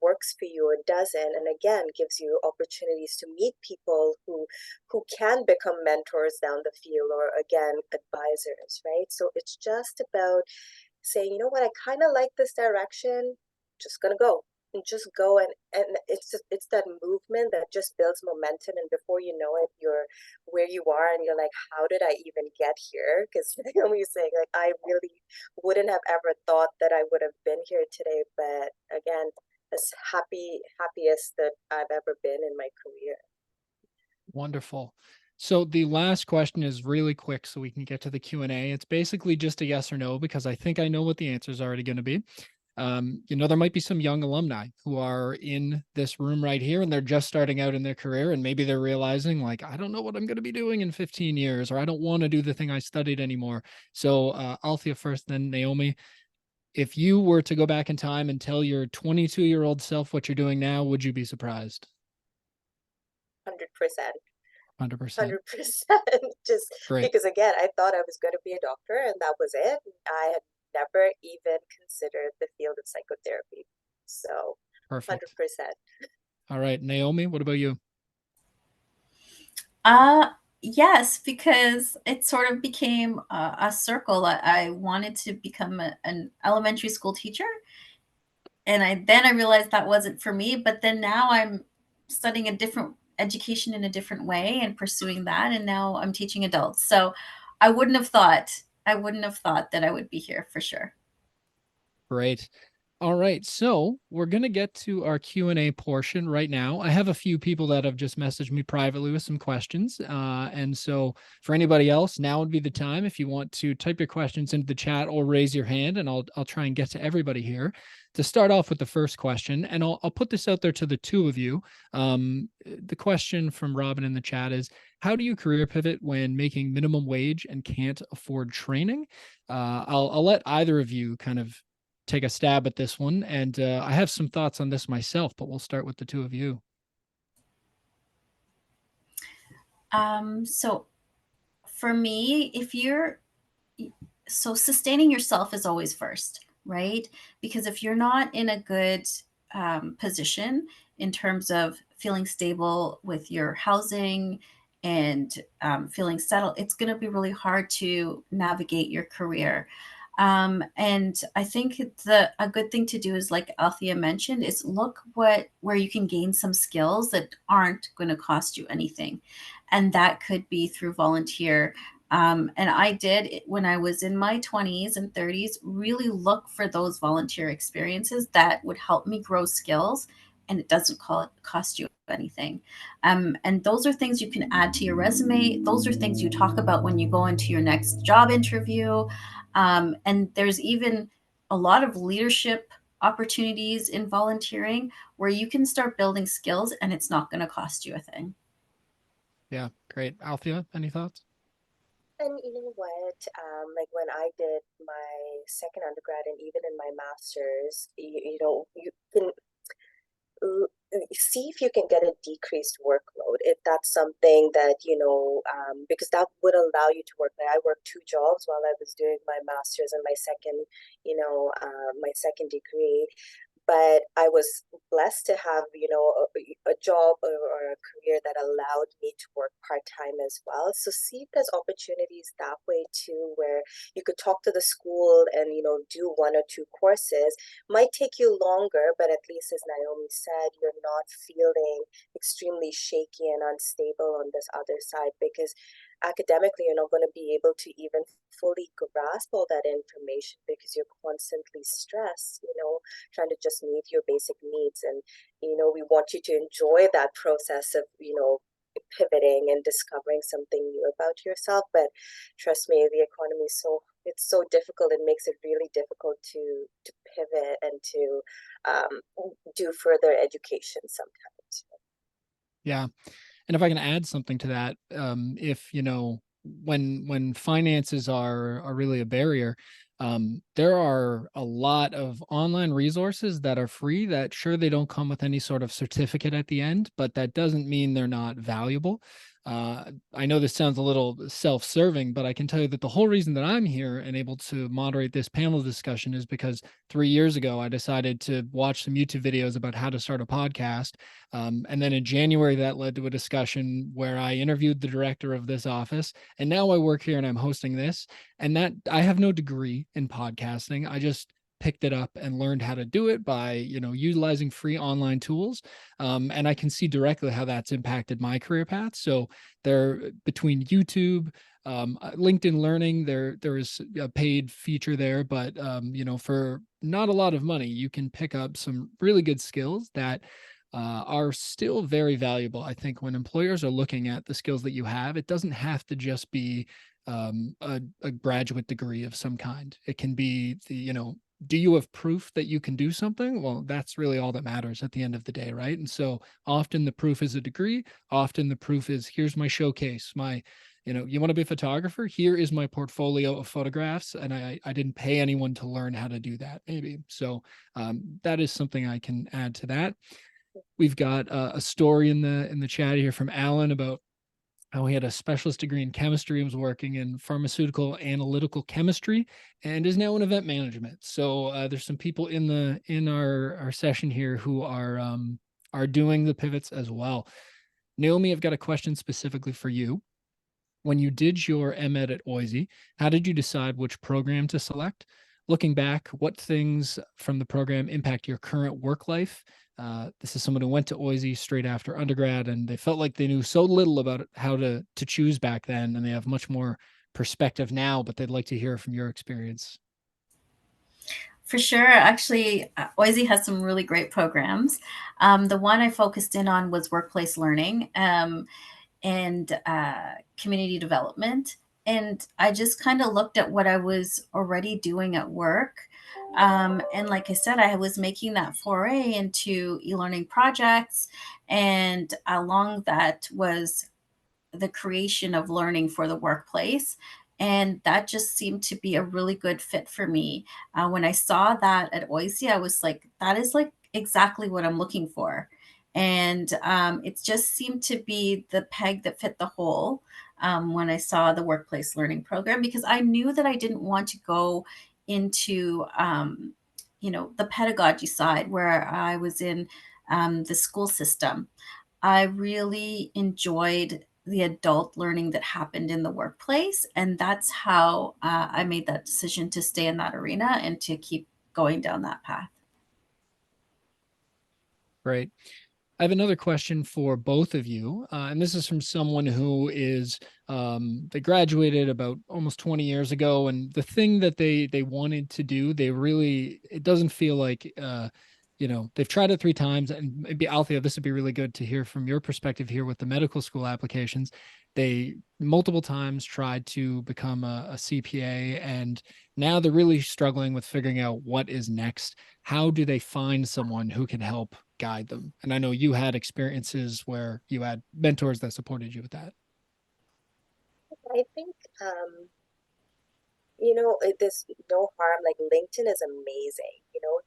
works for you or doesn't, and again gives you opportunities to meet people who can become mentors down the field, or again advisors, right? So it's just about saying, you know what, I kind of like this direction, just gonna go and just go, and it's that movement that just builds momentum, and before you know it, you're where you are and you're like, how did I even get here? Because Naomi was saying, like, I really wouldn't have ever thought that I would have been here today, but again, as happiest that I've ever been in my career. Wonderful. So the last question is really quick so we can get to the Q&A. It's basically just a yes or no, because I think I know what the answer is already going to be. There might be some young alumni who are in this room right here, and they're just starting out in their career, and maybe they're realizing, like, I don't know what I'm going to be doing in 15 years, or I don't want to do the thing I studied anymore. So Althea first, then Naomi. If you were to go back in time and tell your 22-year-old self what you're doing now, would you be surprised? 100%. 100%. 100%. Just Great. because, again, I thought I was going to be a doctor, and that was it. I had never even considered the field of psychotherapy. So Perfect. 100%. All right, Naomi, what about you? Yes, because it sort of became a circle. I wanted to become an elementary school teacher, and then I realized that wasn't for me. But then now I'm studying a different education in a different way and pursuing that, and now I'm teaching adults. So I wouldn't have thought that I would be here, for sure. Great. All right, so we're going to get to our Q&A portion right now. I have a few people that have just messaged me privately with some questions. And so for anybody else, now would be the time if you want to type your questions into the chat or raise your hand, and I'll try and get to everybody here. To start off with the first question, and I'll put this out there to the two of you. The question from Robin in the chat is, how do you career pivot when making minimum wage and can't afford training? I'll let either of you kind of take a stab at this one. And I have some thoughts on this myself, but we'll start with the two of you. So for me, sustaining yourself is always first, right? Because if you're not in a good position in terms of feeling stable with your housing and feeling settled, it's going to be really hard to navigate your career. And I think a good thing to do is, like Althea mentioned, is look where you can gain some skills that aren't going to cost you anything. And that could be through volunteer. And I did, when I was in my 20s and 30s, really look for those volunteer experiences that would help me grow skills, and it doesn't cost you anything. And those are things you can add to your resume. Those are things you talk about when you go into your next job interview. And there's even a lot of leadership opportunities in volunteering where you can start building skills and it's not going to cost you a thing. Yeah, great. Althea, any thoughts? And you know what? Like when I did my second undergrad and even in my master's, you know, you can see if you can get a decreased workload if that's something that because that would allow you to work. Like I worked two jobs while I was doing my master's and my second my second degree, but I was blessed to have a job or a career that allowed me to work part-time as well. So see if there's opportunities that way too, where you could talk to the school and do one or two courses. Might take you longer, but at least, as Naomi said, you're not feeling extremely shaky and unstable on this other side, because academically you're not going to be able to even fully grasp all that information because you're constantly stressed, trying to just meet your basic needs. And we want you to enjoy that process of pivoting and discovering something new about yourself. But trust me, the economy is it's so difficult. It makes it really difficult to pivot and to do further education sometimes. Yeah. And if I can add something to that, if, when finances are really a barrier, there are a lot of online resources that are free that sure, they don't come with any sort of certificate at the end, but that doesn't mean they're not valuable. I know this sounds a little self-serving, but I can tell you that the whole reason that I'm here and able to moderate this panel discussion is because 3 years ago, I decided to watch some YouTube videos about how to start a podcast. And then in January, that led to a discussion where I interviewed the director of this office. And now I work here and I'm hosting this. And that I have no degree in podcasting. I just picked it up and learned how to do it by, utilizing free online tools. And I can see directly how that's impacted my career path. So there, between YouTube, LinkedIn Learning, there is a paid feature there, but for not a lot of money, you can pick up some really good skills that are still very valuable. I think when employers are looking at the skills that you have, it doesn't have to just be a graduate degree of some kind. It can be do you have proof that you can do something? Well, that's really all that matters at the end of the day, right? And so often the proof is a degree. Often the proof is, here's my showcase, you want to be a photographer? Here is my portfolio of photographs. And I didn't pay anyone to learn how to do that, maybe. So that is something I can add to that. We've got a story in the chat here from Alan about how he had a specialist degree in chemistry and was working in pharmaceutical analytical chemistry and is now in event management. So there's some people in our session here who are doing the pivots as well. Naomi, I've got a question specifically for you. When you did your MEd at UTSC, how did you decide which program to select? Looking back, what things from the program impact your current work life? This is someone who went to UTSC straight after undergrad, and they felt like they knew so little about how to choose back then, and they have much more perspective now, but they'd like to hear from your experience. For sure. Actually, UTSC has some really great programs. The one I focused in on was workplace learning and community development. And I just kind of looked at what I was already doing at work. And like I said, I was making that foray into e-learning projects. And along that was the creation of learning for the workplace. And that just seemed to be a really good fit for me. When I saw that at UTSC, I was like, that is like exactly what I'm looking for. And it just seemed to be the peg that fit the hole when I saw the workplace learning program, because I knew that I didn't want to go into, the pedagogy side where I was in the school system. I really enjoyed the adult learning that happened in the workplace. And that's how I made that decision to stay in that arena and to keep going down that path. Great. I have another question for both of you. And this is from someone who is, they graduated about almost 20 years ago. And the thing that they wanted to do, it doesn't feel like, they've tried it 3 times. And maybe Althea, this would be really good to hear from your perspective here with the medical school applications. they multiple times tried to become a CPA, and now they're really struggling with figuring out what is next. How do they find someone who can help guide them? And I know you had experiences where you had mentors that supported you with that. I think, there's no harm. Like LinkedIn is amazing,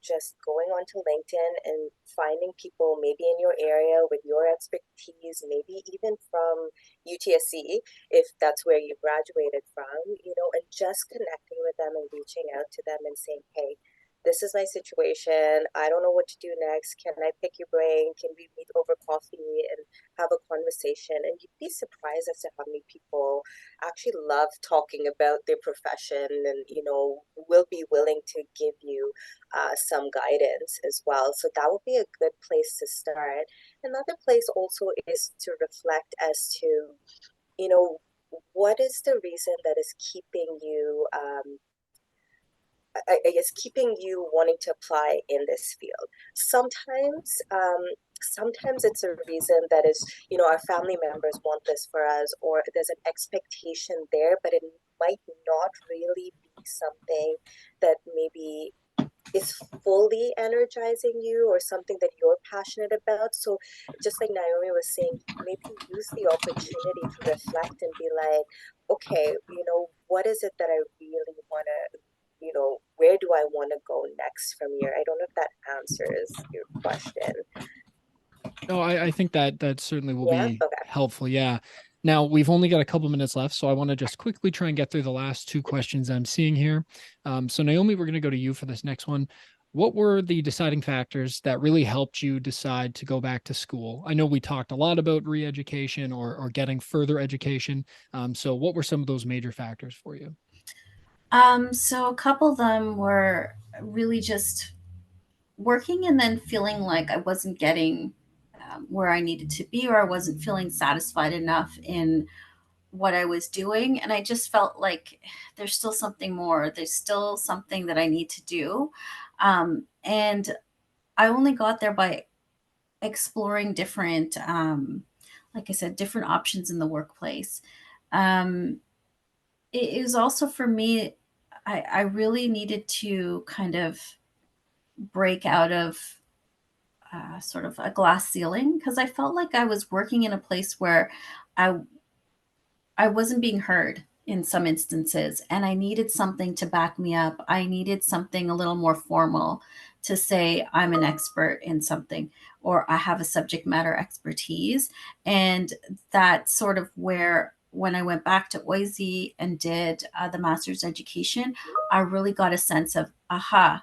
just going onto LinkedIn and finding people maybe in your area with your expertise, maybe even from UTSC, if that's where you graduated from, and just connecting with them and reaching out to them and saying, hey, this is my situation. I don't know what to do next. Can I pick your brain? Can we meet over coffee and have a conversation? And you'd be surprised as to how many people actually love talking about their profession and will be willing to give you some guidance as well. So that would be a good place to start. Another place also is to reflect as to what is the reason that is keeping you I guess keeping you wanting to apply in this field. Sometimes it's a reason that is, our family members want this for us, or there's an expectation there, but it might not really be something that maybe is fully energizing you or something that you're passionate about. So just like Naomi was saying, maybe use the opportunity to reflect and be like, okay, what is it that I really want to, where do I want to go next from here? I don't know if that answers your question. No, I think that certainly will Yeah? be Okay. helpful. Yeah. Now we've only got a couple minutes left, so I want to just quickly try and get through the last two questions I'm seeing here. So Naomi, we're going to go to you for this next one. What were the deciding factors that really helped you decide to go back to school? I know we talked a lot about re-education or getting further education. So what were some of those major factors for you? So a couple of them were really just working and then feeling like I wasn't getting where I needed to be, or I wasn't feeling satisfied enough in what I was doing. And I just felt like there's still something more. There's still something that I need to do. And I only got there by exploring different, like I said, different options in the workplace. Um, it was also for me, I really needed to kind of break out of sort of a glass ceiling, because I felt like I was working in a place where I I wasn't being heard in some instances, and I needed something to back me up. I needed something a little more formal to say I'm an expert in something, or I have a subject matter expertise. And that's sort of where, when I went back to Oise and did the master's education, I really got a sense of, aha,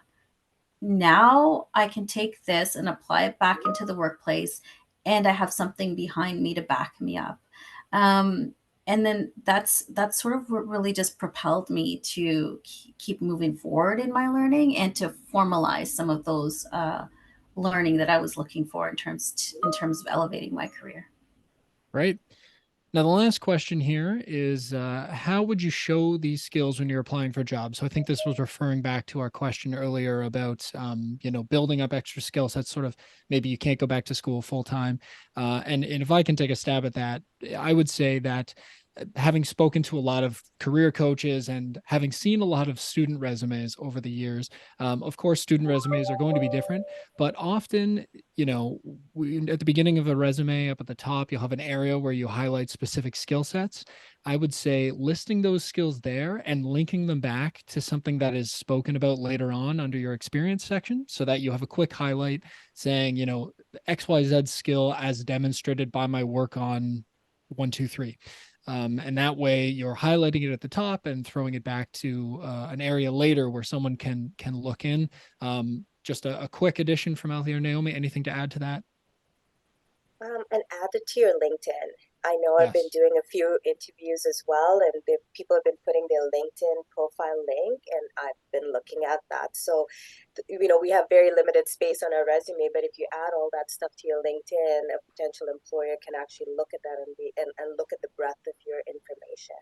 now I can take this and apply it back into the workplace, and I have something behind me to back me up. Um, and then that's sort of what really just propelled me to keep moving forward in my learning and to formalize some of those learning that I was looking for in terms of elevating my career. Right. Now, the last question here is how would you show these skills when you're applying for jobs? So I think this was referring back to our question earlier about, building up extra skill sets, sort of maybe you can't go back to school full time. And if I can take a stab at that, I would say that having spoken to a lot of career coaches and having seen a lot of student resumes over the years, of course, student resumes are going to be different, but often, at the beginning of a resume up at the top, you'll have an area where you highlight specific skill sets. I would say listing those skills there and linking them back to something that is spoken about later on under your experience section, so that you have a quick highlight saying, XYZ skill as demonstrated by my work on 1, 2, 3. And that way you're highlighting it at the top and throwing it back to an area later where someone can look in. Just a quick addition from Althea or Naomi. Anything to add to that? And add it to your LinkedIn. I know I've been Yes. doing a few interviews as well, and people have been putting their LinkedIn profile link, and I've been looking at that. So, we have very limited space on our resume, but if you add all that stuff to your LinkedIn, a potential employer can actually look at that and look at the breadth of your information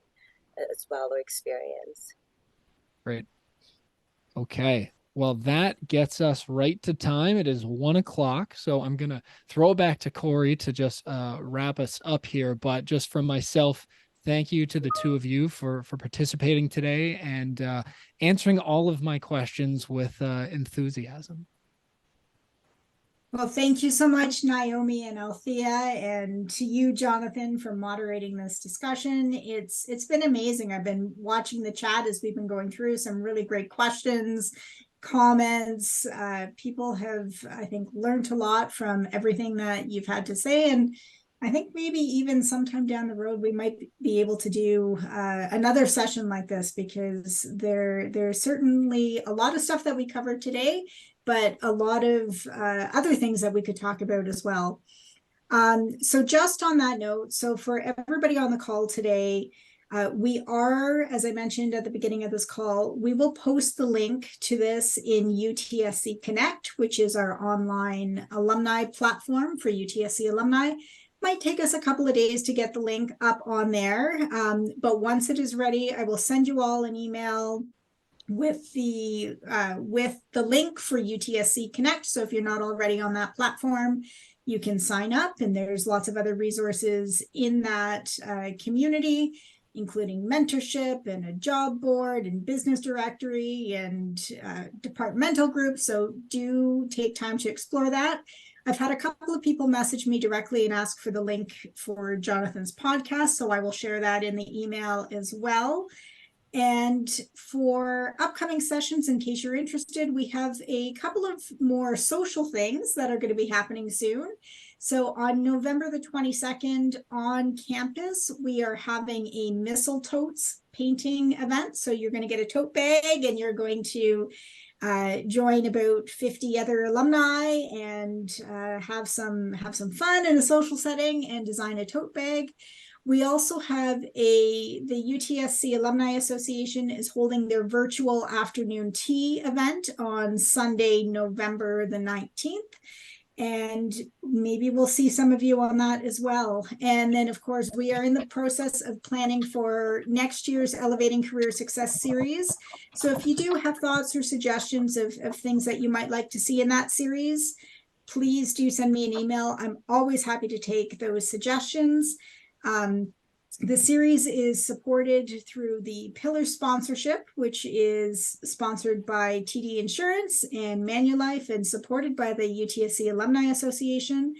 as well, or experience. Great. Okay. Well, that gets us right to time. It is 1 o'clock. So I'm going to throw it back to Corey to just wrap us up here. But just from myself, thank you to the two of you for participating today and answering all of my questions with enthusiasm. Well, thank you so much, Naomi and Althea, and to you, Jonathan, for moderating this discussion. It's been amazing. I've been watching the chat as we've been going through some really great questions, comments. People have, I think, learned a lot from everything that you've had to say, and I think maybe even sometime down the road we might be able to do another session like this, because there's certainly a lot of stuff that we covered today, but a lot of other things that we could talk about as well. So just on that note, so for everybody on the call today, we are, as I mentioned at the beginning of this call, we will post the link to this in UTSC Connect, which is our online alumni platform for UTSC alumni. Might take us a couple of days to get the link up on there, but once it is ready, I will send you all an email with the link for UTSC Connect. So if you're not already on that platform, you can sign up, and there's lots of other resources in that community, including mentorship and a job board and business directory and departmental groups. So do take time to explore that. I've had a couple of people message me directly and ask for the link for Jonathan's podcast, so I will share that in the email as well. And for upcoming sessions, in case you're interested, we have a couple of more social things that are going to be happening soon. So on November the 22nd on campus, we are having a mistletotes painting event. So you're going to get a tote bag and you're going to join about 50 other alumni and have some fun in a social setting and design a tote bag. We also have the UTSC Alumni Association is holding their virtual afternoon tea event on Sunday, November the 19th. And maybe we'll see some of you on that as well. And then, of course, we are in the process of planning for next year's Elevating Career Success series. So if you do have thoughts or suggestions of things that you might like to see in that series, please do send me an email. I'm always happy to take those suggestions. The series is supported through the Pillar sponsorship, which is sponsored by TD Insurance and Manulife and supported by the UTSC Alumni Association.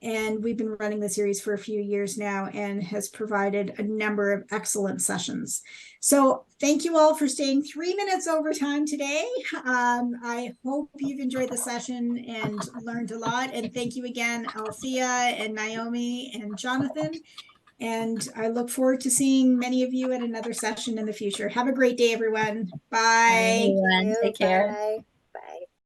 And we've been running the series for a few years now and has provided a number of excellent sessions. So thank you all for staying 3 minutes over time today. I hope you've enjoyed the session and learned a lot. And thank you again, Althea and Naomi and Jonathan. And I look forward to seeing many of you at another session in the future. Have a great day, everyone. Bye. Bye, everyone. Take care. Bye.